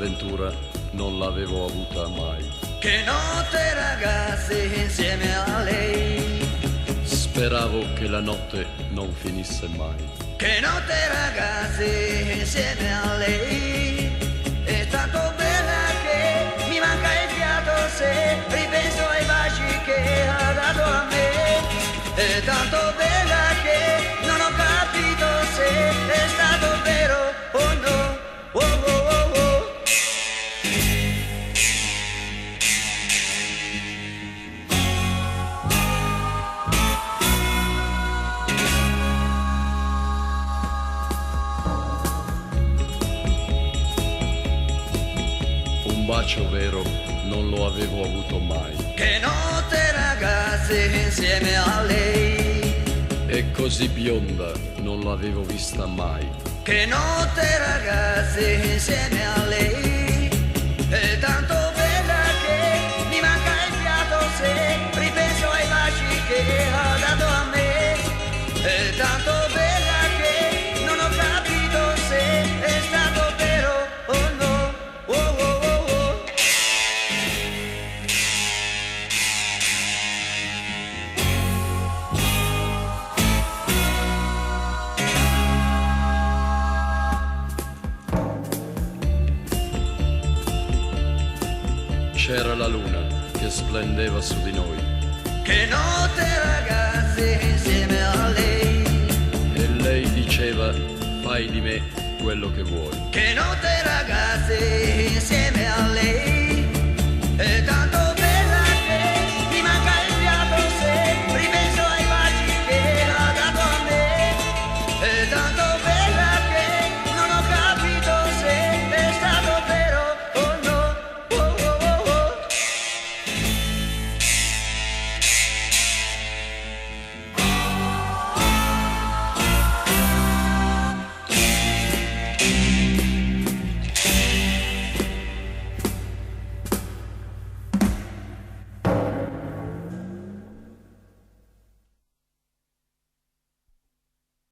avventura non l'avevo avuta mai. Che notte ragazzi insieme a lei. Speravo che la notte non finisse mai. Che notte ragazzi insieme a lei. È tanto bella che mi manca il fiato se ripenso ai baci che ha dato a me. È tanto bella che non ho capito se è stato vero o no. Oh, oh, oh, oh. Un bacio vero non lo avevo avuto mai. Che notte ragazzi insieme a lei. E così bionda non l'avevo vista mai. Che notte ragazzi insieme a lei. È tanto bella che mi manca il fiato se ripenso ai baci che ha dato a me. È tanto bella che non ho capito se è stato vero o no. Oh, oh, oh, oh. C'era la luna che splendeva su di noi. Che notte ragazzi insieme a lei. E lei diceva: fai di me quello che vuoi. Che notte ragazzi insieme a lei.